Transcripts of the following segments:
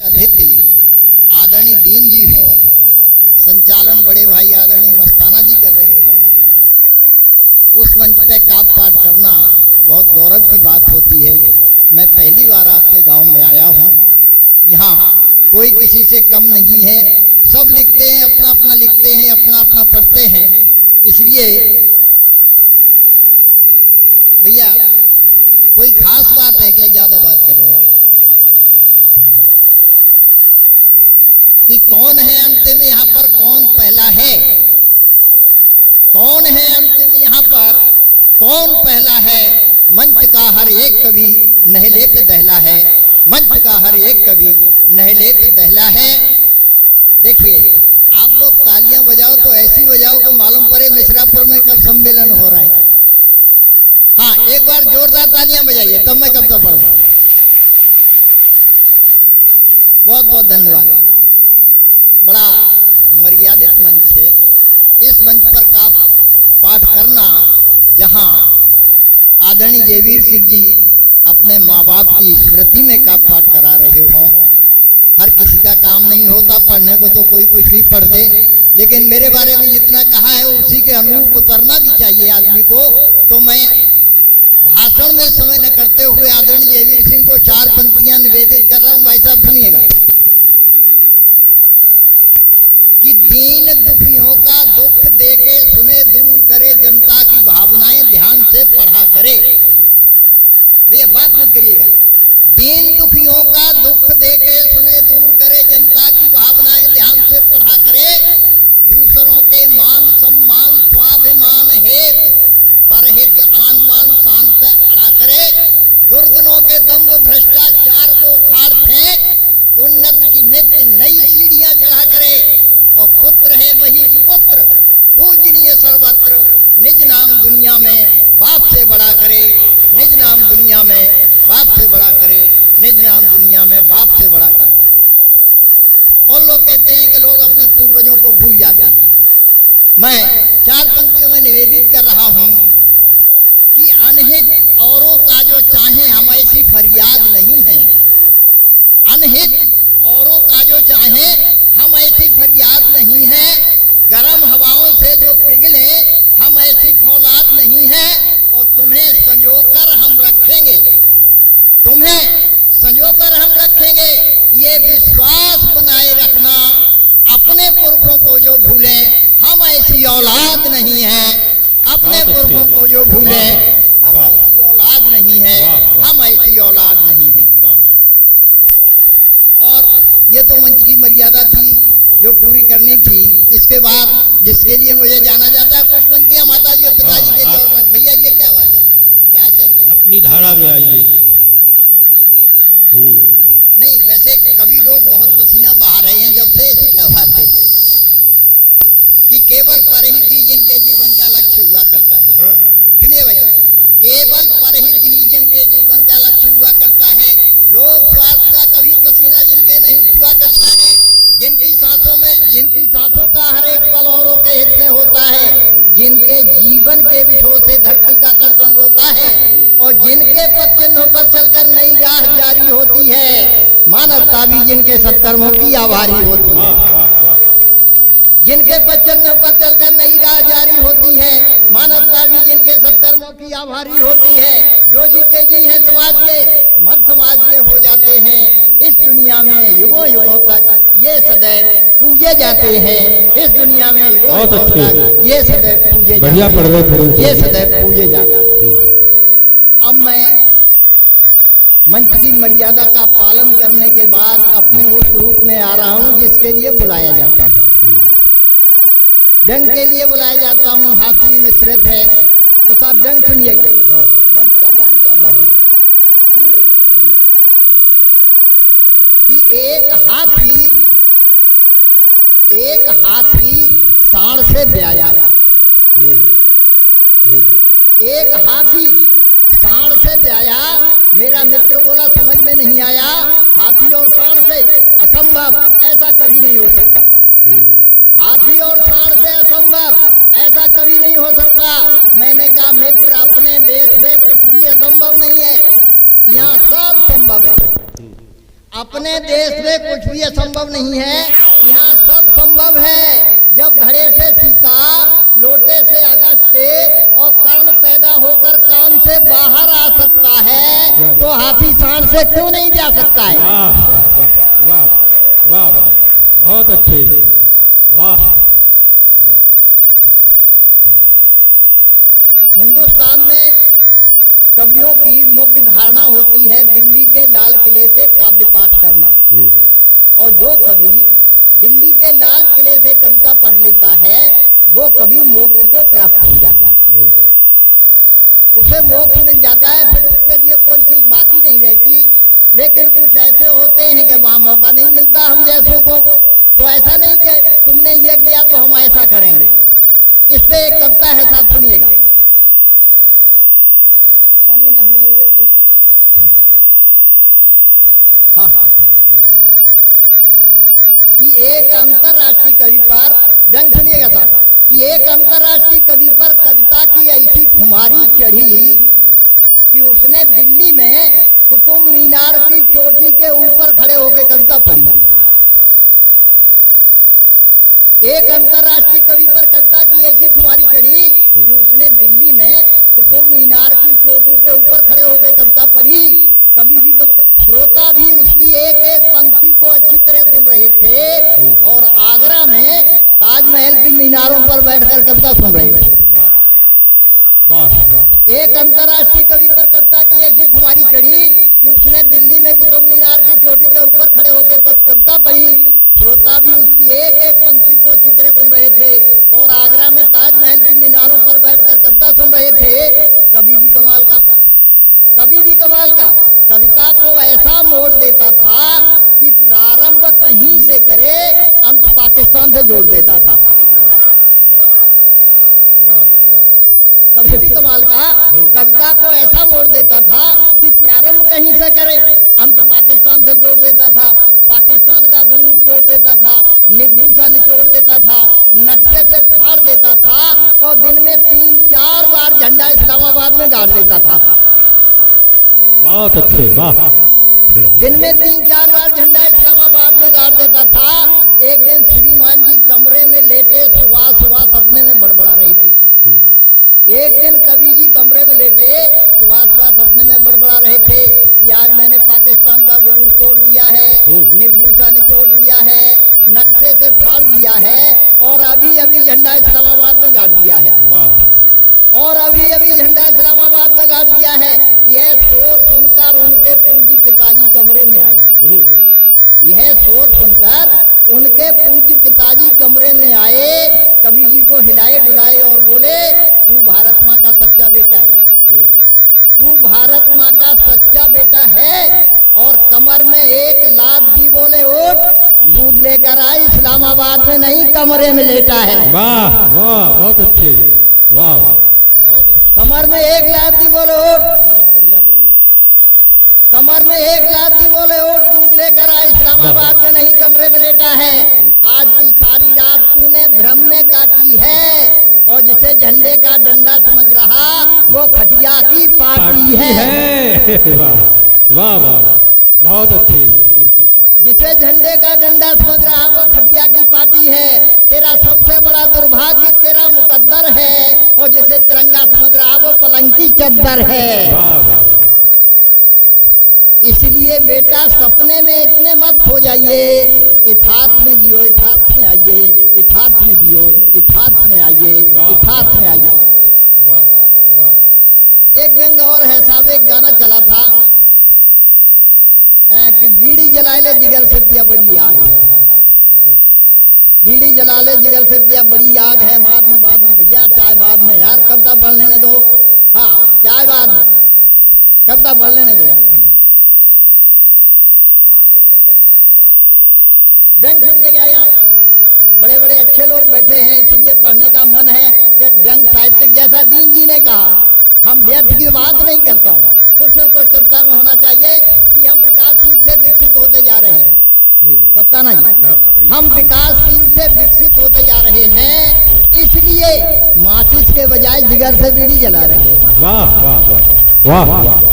अतिथि आदरणीय दीन जी हो, संचालन बड़े भाई आदरणीय मस्ताना जी कर रहे हो, उस मंच पे काव्य पाठ करना बहुत गौरव की बात होती है। मैं पहली बार आपके गांव में आया हूं। यहाँ कोई किसी से कम नहीं है, सब लिखते हैं, अपना अपना लिखते हैं, अपना अपना पढ़ते हैं। इसलिए भैया कोई खास बात है क्या? ज्यादा बात कर रहे हैं आप कि कौन है अंतिम यहाँ पर, कौन पहला है? कौन है अंतिम यहाँ पर, कौन पहला है? मंच का हर एक कवि नहले पे दहला है, मंच का हर एक कवि नहले पे दहला है। देखिए आप लोग तालियां बजाओ तो ऐसी बजाओ को मालूम पड़े मिश्रापुर में कब सम्मेलन हो रहा है। हाँ, एक बार जोरदार तालियां बजाइए तब मैं कब तो पढ़ूं। बहुत बहुत धन्यवाद। बड़ा मर्यादित मंच है। इस मंच पर काव्य पाठ करना, जहां आदरणीय जयवीर सिंह जी अपने माँ बाप की स्मृति में काव्य पाठ करा रहे हो। हर किसी का काम नहीं होता, पढ़ने को तो कोई कुछ भी पढ़ दे, लेकिन मेरे बारे में जितना कहा है उसी के अनुरूप उतरना भी चाहिए आदमी को। तो मैं भाषण में समय न करते हुए आदरणीय जयवीर सिंह को 4 पंक्तियां निवेदित कर रहा हूं। भाई साहब सुनिएगा कि दीन दुखियों का दुख देके सुने, दूर करे जनता की भावनाएं, ध्यान से पढ़ा करे। भैया बात मत करिएगा। दीन दुखियों का दुख देके सुने, दूर करे जनता की भावनाएं, ध्यान से पढ़ा करे। दूसरों के मान सम्मान स्वाभिमान हेतु परहित आनमान शांत अड़ा करे। दुर्जनों के दंभ भ्रष्टाचार को उखाड़ फेंक, उन्नत की नित्य नई सीढ़ियां चढ़ा करे। और पुत्र है वही सुपुत्र, पूजनीय सर्वत्र, निज नाम दुनिया में बाप से बड़ा करे। निज नाम दुनिया में बाप से बड़ा करे, निज नाम दुनिया में बाप से बड़ा करे। और लोग कहते हैं कि लोग अपने पूर्वजों को भूल जाते हैं। मैं 4 पंक्तियों में निवेदित कर रहा हूं कि अनहित औरों का जो चाहे हम ऐसी फरियाद नहीं है। अनहित औरों का जो चाहे हम ऐसी फरियाद नहीं है। गरम हवाओं से जो पिघले हम ऐसी फौलाद नहीं है। और तुम्हें संजोकर हम रखेंगे, तुम्हें संजोकर हम रखेंगे। ये विश्वास बनाए रखना, अपने पुरखों को जो भूले हम ऐसी औलाद नहीं है। अपने पुरखों को जो भूले हम ऐसी औलाद नहीं है, हम ऐसी औलाद नहीं है। और ये तो मंच की मर्यादा थी जो पूरी करनी थी। इसके बाद जिसके लिए मुझे जाना जाता है, कुछ पंक्तियां माता जी और पिताजी के लिए। और भैया ये क्या बात है? क्या से अपनी धारा में आइए। नहीं, वैसे कभी लोग बहुत पसीना बहा रहे हैं जब से, ऐसी क्या बात है कि केवल परहित ही जिनके जीवन का लक्ष्य हुआ करता है। सुनिए भैया, केवल परहित ही जिनके जीवन का लक्ष्य हुआ करता है। लोक स्वार्थ का कभी पसीना जिनके नहीं हुआ करता है। जिनकी सांसों का हर एक पल औरों के हित में होता है। जिनके जीवन के विषयों से धरती का कण कण रोता है। और जिनके पद चिन्हों पर चलकर नई राह जारी होती है। मानवता भी जिनके सत्कर्मों की आभारी होती है। जिनके पद पर चलकर नई राह जारी होती है। मानवता भी जिनके सत्कर्मों की आभारी होती है। जो जीते जी हैं समाज के, मर समाज के हो जाते हैं। इस दुनिया में युगों युगों तक ये सदैव पूजे जाते हैं। इस दुनिया में युगों युगों तक ये सदैव पूजे जाते हैं। ये सदैव पूजे जाते हैं। अब मैं मंच की मर्यादा का पालन करने के बाद अपने उस रूप में आ रहा हूं जिसके लिए बुलाया जाता है। व्यंग के लिए बुलाया जाता हूँ, हास्य भी मिश्रित है। तो साहब व्यंग सुनिएगा, मंच का ध्यान चाहूंगा कि एक हाथी सांड से ब्याया। एक हाथी सांड से ब्याया। मेरा मित्र बोला समझ में नहीं आया। हाथी और सांड से असंभव, ऐसा कभी नहीं हो सकता। हाथी और सांड से असंभव, ऐसा कभी नहीं हो सकता। मैंने कहा मित्र, अपने देश में कुछ भी असंभव नहीं है, यहाँ सब संभव है। अपने देश में कुछ भी असंभव नहीं है, यहाँ सब संभव है। जब घड़े से सीता, लोटे से अगस्त्य और कर्ण पैदा होकर कान से बाहर आ सकता है, तो हाथी सांड से क्यों नहीं जा सकता है? वाह वाह वाह वाह, बहुत अच्छे, वाह। हिंदुस्तान में कवियों की मुख्य धारणा होती है दिल्ली के लाल किले से काव्य पाठ करना, और जो कवि दिल्ली के लाल किले से कविता पढ़ लेता है वो कवि मोक्ष को प्राप्त हो जाता है, उसे मोक्ष मिल जाता है, फिर उसके लिए कोई चीज बाकी नहीं रहती। लेकिन कुछ ऐसे होते हैं कि वहां मौका नहीं मिलता हम जैसों को, तो ऐसा नहीं कि तुमने ये किया तो हम ऐसा करेंगे। इस पे एक कविता है, साथ सुनिएगा। पानी ने हमें जरूरत नहीं। हाँ, कि एक अंतरराष्ट्रीय कवि पर, व्यंग सुनिएगा साहब, कि एक अंतरराष्ट्रीय कवि पर कविता की ऐसी खुमारी चढ़ी कि उसने दिल्ली में कुतुब मीनार की चोटी के ऊपर खड़े होकर कविता पढ़ी। एक अंतरराष्ट्रीय कवि पर कविता की ऐसी खुमारी चढ़ी कि उसने दिल्ली में कुतुब मीनार की चोटी के ऊपर खड़े होकर कविता पढ़ी। कभी भी श्रोता भी उसकी एक एक पंक्ति को अच्छी तरह गुन रहे थे, और आगरा में ताजमहल की मीनारों पर बैठकर कविता सुन रहे थे। एक अंतरराष्ट्रीय कवि पर कविता की ऐसी खुमारी चढ़ी कि उसने दिल्ली में कुतुब मीनार की चोटी के ऊपर खड़े होकर कविता पढ़ी। श्रोता भी उसकी एक एक पंक्ति को अच्छी तरह सुन रहे थे, और आगरा में ताजमहल की मीनारों पर बैठकर कविता सुन रहे थे। कभी भी कमाल का, कभी भी कमाल का, कविता को ऐसा मोड़ देता था कि प्रारंभ कहीं से करे, अंत पाकिस्तान से जोड़ देता था। कभी भी कमाल का, कविता को ऐसा मोड़ देता था कि प्रारंभ कहीं से करे, अंत पाकिस्तान से जोड़ देता था। पाकिस्तान का गुरूर तोड़ देता था, निब्बू सा निचोड़ देता था, नक्शे से फाड़ देता था, और दिन में 3-4 बार झंडा इस्लामाबाद में गाड़ देता था। बहुत अच्छे, वाह। दिन में 3-4 बार झंडा इस्लामाबाद में गाड़ देता था। एक दिन श्रीमान जी कमरे में लेटे सुबह सपने में बड़बड़ा रहे थे। एक दिन कवि जी कमरे में लेटे सुबह सपने में बड़बड़ा रहे थे कि आज मैंने पाकिस्तान का गुरूर तोड़ दिया है, निब्बू सा निचोड़ दिया है, नक्शे से फाड़ दिया है, और अभी अभी झंडा इस्लामाबाद में गाड़ दिया है, और अभी अभी झंडा इस्लामाबाद में गाड़ दिया है। यह शोर सुनकर उनके पूज्य पिताजी कमरे में आए। यह शोर सुनकर उनके पूज्य पिताजी कमरे में आए, कवि जी को हिलाए डुलाए और बोले, तू भारत माँ का सच्चा बेटा है, तू भारत माँ का सच्चा बेटा है। और कमर में एक लात दी, बोले उठ, दूध लेकर आ, इस्लामाबाद में नहीं कमरे में लेटा है। वाह वाह, बहुत अच्छे, वाह। कमर में एक लात दी, बोले उठ, कमर में एक लात दी, बोले उठ, दूध लेकर आ, इस्लामाबाद में नहीं कमरे में लेटा है। आज की सारी रात तूने भ्रम में काटी है, और जिसे झंडे का डंडा समझ रहा वो खटिया की पार्टी है। वाह वाह, बहुत अच्छे। जिसे झंडे का डंडा समझ रहा वो खटिया की पार्टी है। तेरा सबसे बड़ा दुर्भाग्य तेरा मुकद्दर है, और जिसे तिरंगा समझ रहा वो पलंग की चद्दर है। इसलिए बेटा सपने में इतने मत खो जाइए, यथार्थ में जियो, यथार्थ में आइए, यथार्थ में जियो, यथार्थ में आइए, यथार्थ में आइए। एक व्यंग और है साहब, एक गाना चला था कि बीड़ी जला ले जिगर से पिया बड़ी आग है, बीड़ी जला ले जिगर से पिया बड़ी आग है। बाद में भैया, चाय बाद में यार, कविता पढ़ लेने दो। हाँ, चाय बाद में, कविता पढ़ लेने दो यार। व्यंग सुनिएगा, यहाँ बड़े बड़े अच्छे लोग बैठे हैं, इसलिए पढ़ने का मन है कि व्यंग साहित्यिक जैसा दीन जी ने कहा, हम व्यर्थ की बात नहीं करता हूँ, कुछ न कुछ चर्चा में होना चाहिए कि हम विकासशील से विकसित होते जा रहे हैं। मस्ताना जी, हम विकासशील से विकसित होते जा रहे हैं, इसलिए माचिस के बजाय जिगर से बीड़ी जला रहे हैं। वाह वाह वाह वाह वाह।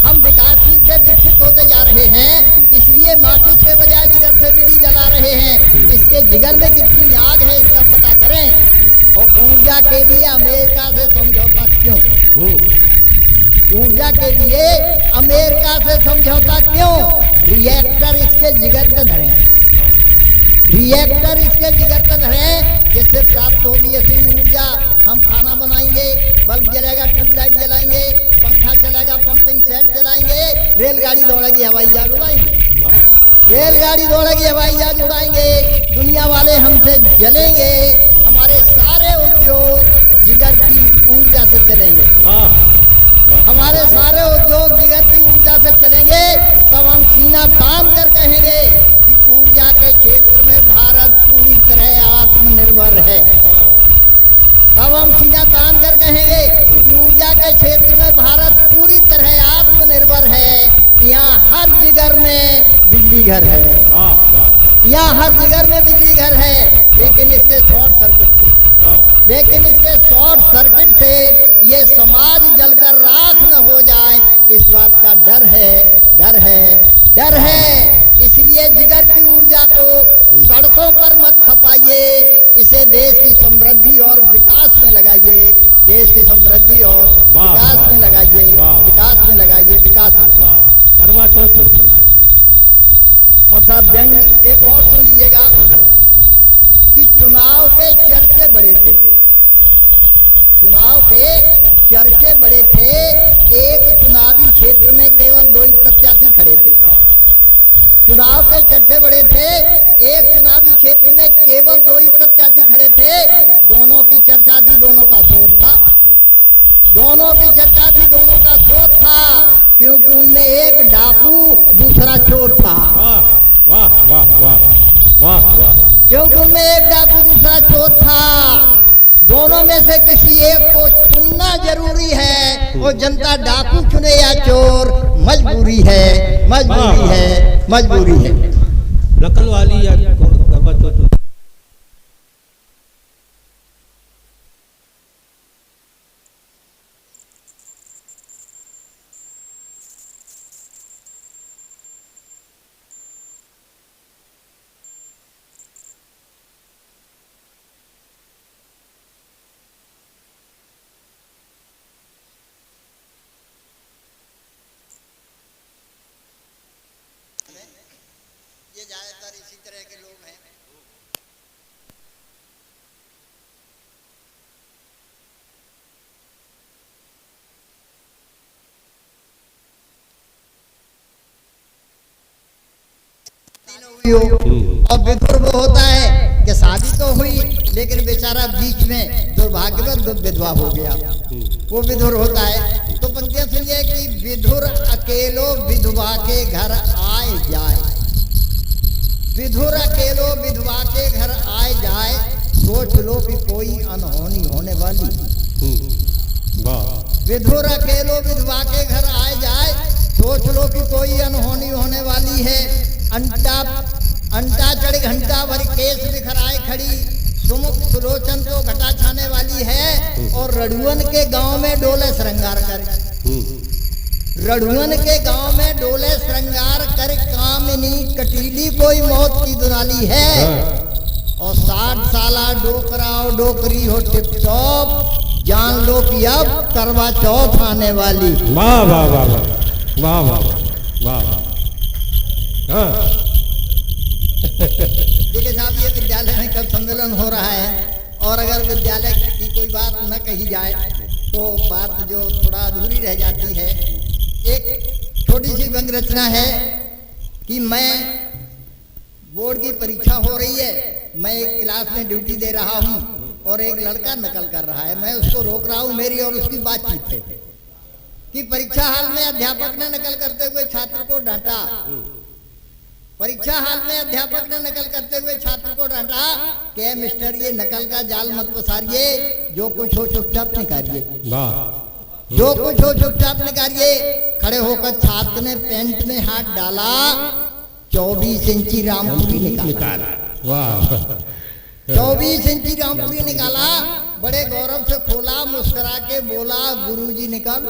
हम विकासशील से विकसित होते जा रहे हैं, इसलिए माचिस के बजाय जिगर से बीड़ी जला रहे हैं। इसके जिगर में कितनी आग है इसका पता करें। और ऊर्जा के लिए अमेरिका से समझौता क्यों? ऊर्जा के लिए अमेरिका से समझौता क्यों? रिएक्टर इसके जिगर पे धरे, रिएक्टर इसके जिगर पे धरे, जिससे प्राप्त होगी असीम ऊर्जा। हम खाना बनाएंगे, बल्ब जलेगा, ट्यूबलाइट जलाएंगे, पंखा चलेगा, पंपिंग सेट चलाएंगे, रेलगाड़ी दौड़ेगी, हवाई जहाज उड़ाएंगे, रेलगाड़ी दौड़ेगी, हवाई जहाज उड़ाएंगे, दुनिया वाले हमसे जलेंगे। हमारे सारे उद्योग जिगर की ऊर्जा से चलेंगे, हमारे सारे उद्योग जिगर की ऊर्जा से चलेंगे। तब हम सीना तान कर कहेंगे कि ऊर्जा के क्षेत्र में भारत पूरी तरह आत्मनिर्भर है। तब हम सीना तान कर कहेंगे कि ऊर्जा के क्षेत्र में भारत पूरी तरह आत्मनिर्भर है। यहाँ हर जिगर में बिजली घर है, यहाँ हर जिगर में बिजली घर है, लेकिन इसके शॉर्ट सर्किट से, लेकिन इसके शॉर्ट सर्किट से ये समाज जलकर राख न हो जाए, इस बात का डर है, डर है, डर है। इसलिए जिगर की ऊर्जा को सड़कों पर मत खपाइए, इसे देश की समृद्धि और विकास में लगाइए, देश की समृद्धि और विकास में लगाइए, विकास में लगाइए, विकास में लगाइए। करवा चौथ और साहब व्यंग एक और सुन लीजिएगा कि चुनाव के चर्चे बड़े थे, चुनाव के चर्चे बड़े थे। एक चुनावी क्षेत्र में केवल 2 ही प्रत्याशी खड़े थे, चुनाव के चर्चे बड़े थे। एक चुनावी क्षेत्र में केवल 2 ही प्रत्याशी खड़े थे। दोनों की चर्चा थी, दोनों का शोर था, दोनों की चर्चा थी, दोनों का शोर था, क्योंकि उनमें एक डाकू दूसरा चोर था। वाह वाह वाह वाह वाह, क्योंकि उनमें एक डाकू दूसरा चोर था। दोनों में से किसी एक को चुनना जरूरी है। वो जनता डाकू चुने या चोर, मजबूरी है, मजबूरी है, मजबूरी है। नकल वाली या करवा चौथ ये ज्यादातर इसी तरह के लोग हैं। और विधुर वो होता है कि शादी तो हुई, लेकिन बेचारा बीच में दुर्भाग्यवश विधवा हो गया, वो विधुर होता है। तो पंक्तियां सुनिए कि विधुर अकेलो विधवा के घर आए जाए, विधुर अकेलो विधवा के घर आए जाए, सोच लो कि कोई अनहोनी होने वाली। विधुर अकेलो विधवा के घर आए जाए, सोच लो कि कोई अनहोनी होने वाली है। अंटा चढ़ घंटा भर केस बिखराए खड़ी, सुमुख सुलोचन तो घटा छाने वाली है। और रड़ुअन के गांव में डोले श्रृंगार कर, रड़ुअन के गांव में डोले श्रृंगार कर, कामिनी कटीली कोई मौत की दुनाली है। और 60 साला डोकरा और डोकरी हो टिप टॉप, जान लो कि अब करवा चौथ आने वाली। वाह वाह वाह वाह वाह वाह। देखिए साहब, ये विद्यालय में कब सम्मेलन हो रहा है, और अगर विद्यालय की कोई बात न कही जाए तो बात जो थोड़ा अधूरी रह जाती है। एक छोटी सी व्यंग रचना है कि मैं बोर्ड की परीक्षा हो रही है, मैं एक क्लास में ड्यूटी दे रहा हूँ और एक लड़का नकल कर रहा है, मैं उसको रोक रहा हूँ। मेरी और उसकी बातचीत है कि परीक्षा हाल में अध्यापक ने नकल करते हुए छात्र को डांटा, परीक्षा हाल में अध्यापक ने नकल करते हुए छात्र को डांटा कि मिस्टर ये नकल का जाल मत पसारिए, जो कुछ हो चुपचाप निकालिए, जो कुछ हो चुपचाप निकालिए। खड़े होकर छात्र ने पेंट में हाथ डाला, 24 इंची रामपुरी निकाला। वाह, 24 इंची रामपुरी निकाला, बड़े गौरव से खोला, मुस्कुरा के बोला, गुरुजी निकाल।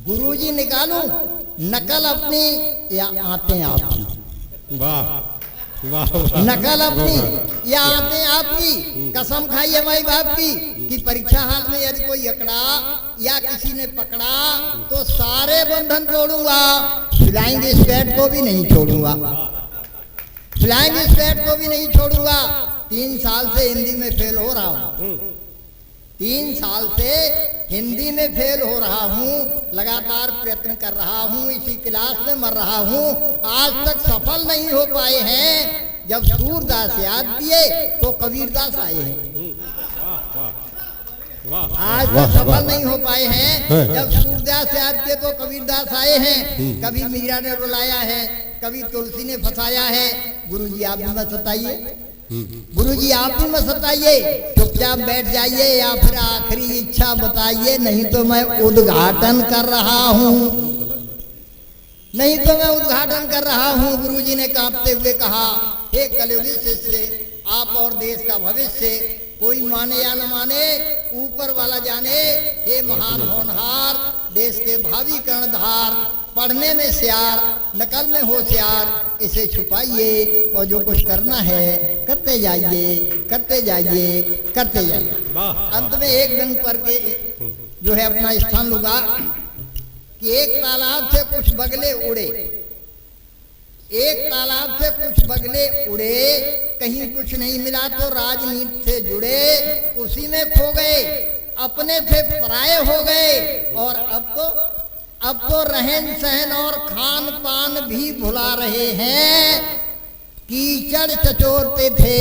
गुरुजी निकालूं नकल अपनी या आते आपकी? वाह वाह वाह। नकल अपनी या आते आपकी? कसम खाइए माई बाप की कि परीक्षा हाल में यदि कोई अकड़ा या किसी ने पकड़ा तो सारे बंधन तोड़ूंगा, फ्लाइंग स्क्वाड को भी नहीं छोड़ूंगा, फ्लाइंग स्क्वाड को भी नहीं छोड़ूंगा। 3 साल से हिंदी में फेल हो रहा हूँ, 3 साल से हिंदी में फेल हो रहा हूँ, लगातार प्रयत्न कर रहा हूँ, इसी क्लास में मर रहा हूँ, आज तक सफल नहीं हो पाए हैं। जब सूरदास याद किए तो कबीरदास आए हैं, आज तक सफल नहीं हो पाए हैं। जब सूरदास याद किए तो कबीरदास आए हैं। कभी मीरा ने रुलाया है, कभी तुलसी ने फंसाया है। गुरुजी आप भी मत सताइए, गुरुजी आप भी मत सताइए, चुपचाप बैठ जाइए या फिर आखिरी इच्छा बताइए, नहीं तो मैं उद्घाटन कर रहा हूँ, नहीं तो मैं उद्घाटन कर रहा हूँ। गुरुजी ने कांपते हुए कहा, हे कलयुगी शिष्य, आप और देश का भविष्य, कोई माने या न माने ऊपर वाला जाने। हे महान होनहार, देश के भावी कर्णधार, पढ़ने में श्यार, नकल में होशियार, इसे छुपाइए और जो कुछ करना है करते जाइए, करते जाइए, करते जाइए। अंत में एक दंग पर के जो है अपना स्थान लूंगा कि एक तालाब से कुछ बगले उड़े, एक तालाब से कुछ बगले उड़े, कहीं कुछ नहीं मिला तो राजनीति से जुड़े, उसी में खो गए, अपने थे पराये हो गए। और अब तो रहन सहन और खान पान भी भुला रहे हैं। कीचड़ चचोरते थे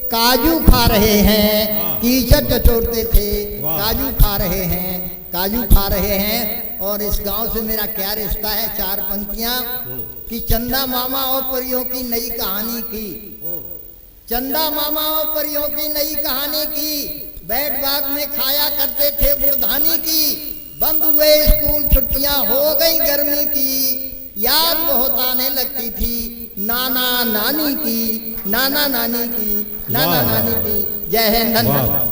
काजू खा रहे हैं, कीचड़ चचोरते थे काजू खा रहे हैं, काजू खा रहे हैं। और इस गांव से मेरा क्या रिश्ता है? 4 पंक्तियां कि चंदा मामा और परियों की नई कहानी की, चंदा मामा और परियों की नई कहानी की, बैठ बाग में खाया करते थे बुढ़धानी की, बंद हुए स्कूल छुट्टियां हो गई गर्मी की, याद बहुत आने लगती थी नाना नानी की, नाना नानी की, नाना नानी की। जय हिंद।